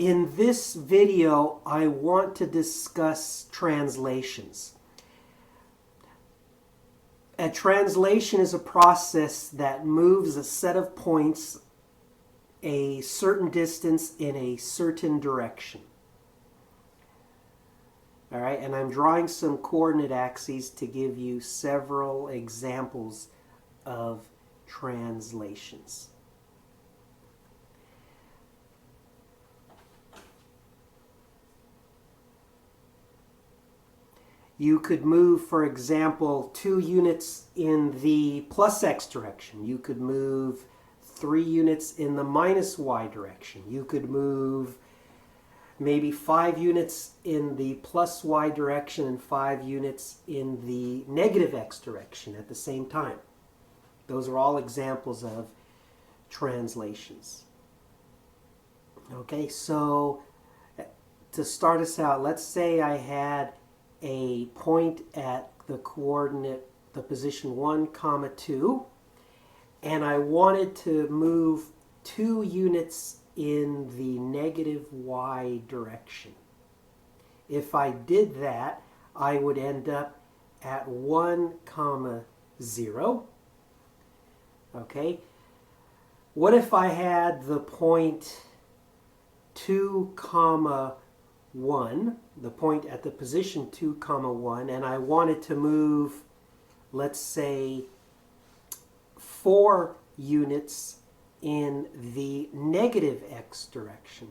In this video, I want to discuss translations. A translation is a process that moves a set of points a certain distance in a certain direction. All right, and I'm drawing some coordinate axes to give you several examples of translations. You could move, for example, 2 units in the plus x direction. You could move 3 units in the minus y direction. You could move maybe 5 units in the plus y direction and 5 units in the negative x direction at the same time. Those are all examples of translations. Okay, so to start us out, let's say I had a point at the coordinate, the position 1, 2, and I wanted to move 2 units in the negative y direction. If I did that, I would end up at 1, 0. Okay. What if I had the point 2, 1, the point at the position 2, 1, and I wanted to move, let's say, 4 units in the negative x direction.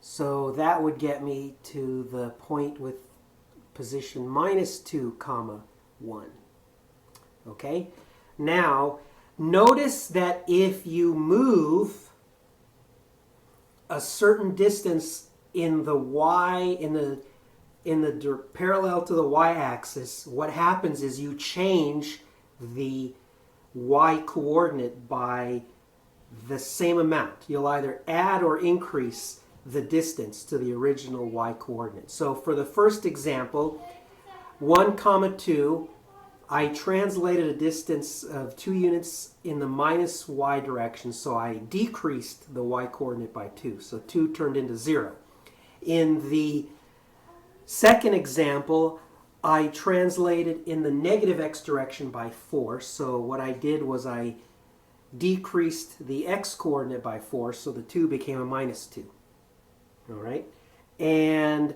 So that would get me to the point with position minus 2, 1. Okay? Now, notice that if you move a certain distance in the y, parallel to the y-axis, what happens is you change the y-coordinate by the same amount. You'll either add or increase the distance to the original y-coordinate. So for the first example, 1, 2, I translated a distance of 2 units in the minus y direction, so I decreased the y-coordinate by 2. So 2 turned into 0. In the second example, I translated in the negative x direction by 4. So what I did was I decreased the x-coordinate by 4, so the 2 became a minus 2. All right? And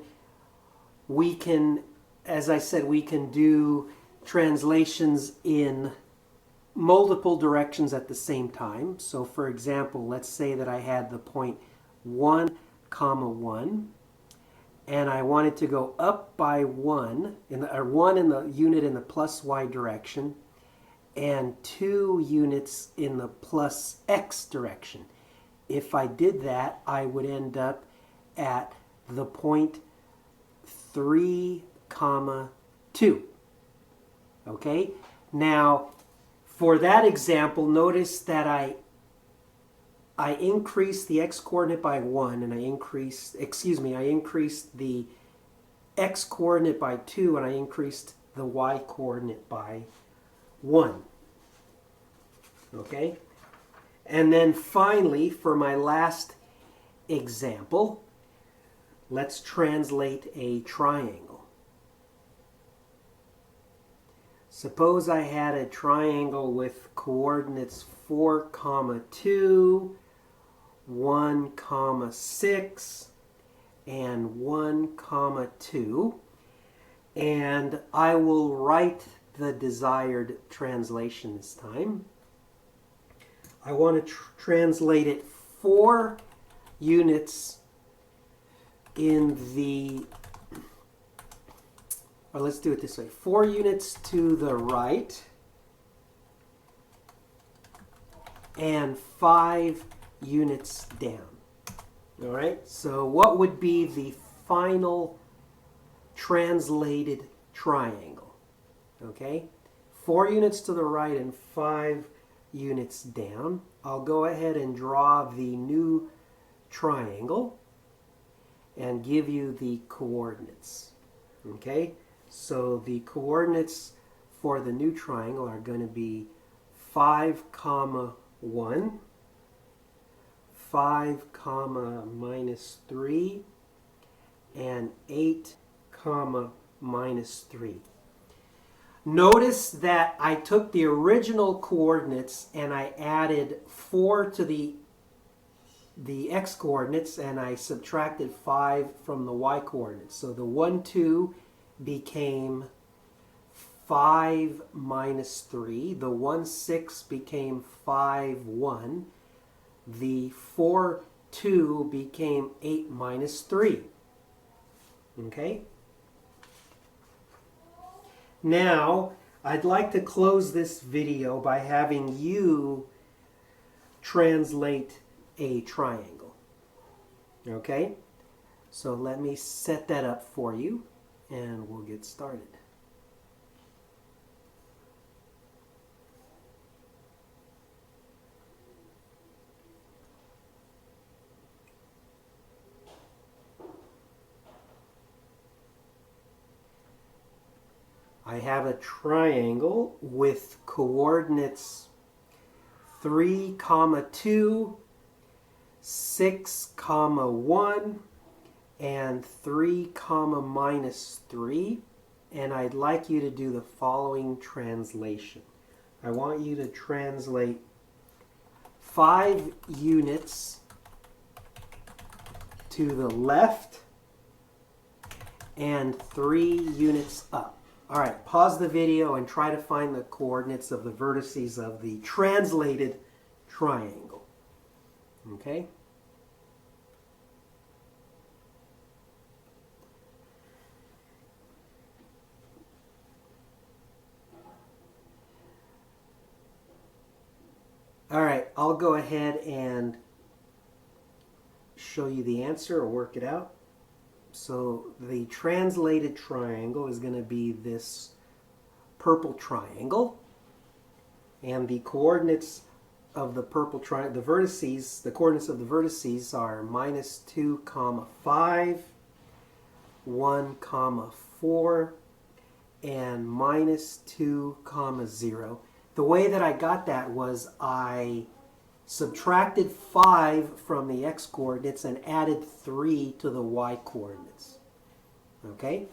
we can, as I said, we can do translations in multiple directions at the same time. So for example, let's say that I had the point 1, 1, and I wanted to go up by 1 in the unit in the plus y direction and 2 units in the plus x direction. If I did that, I would end up at the point 3, 2. Okay? Now, for that example, notice that I increased the x-coordinate by 1, and I increased the x-coordinate by 2, and I increased the y-coordinate by 1. Okay? And then finally, for my last example, let's translate a triangle. Suppose I had a triangle with coordinates 4, 2, 1, 6, and 1, 2, and I will write the desired translation this time. I want to translate it 4 units in the, or let's do it this way, 4 units to the right and 5 units down. All right, so what would be the final translated triangle? Okay, 4 units to the right and 5 units down. I'll go ahead and draw the new triangle and give you the coordinates. Okay, so the coordinates for the new triangle are going to be 5, 1, 5 comma minus 3, and 8 comma minus 3. Notice that I took the original coordinates and I added 4 to the x coordinates, and I subtracted 5 from the y coordinates. So the 1, 2 became 5 minus 3. The 1, 6 became 5, 1. The 4, 2 became 8 minus 3. Okay? Now, I'd like to close this video by having you translate a triangle. Okay? So let me set that up for you and we'll get started. I have a triangle with coordinates 3, 2, 6, 1, and 3, minus 3. And I'd like you to do the following translation. I want you to translate 5 units to the left and 3 units up. All right, pause the video and try to find the coordinates of the vertices of the translated triangle. Okay? All right, I'll go ahead and show you the answer or work it out. So the translated triangle is going to be this purple triangle. And the coordinates of the purple triangle, the vertices, the coordinates of the vertices are minus 2, 5, 1, 4, and minus 2, 0. The way that I got that was I subtracted 5 from the x coordinates and added 3 to the y coordinates. Okay?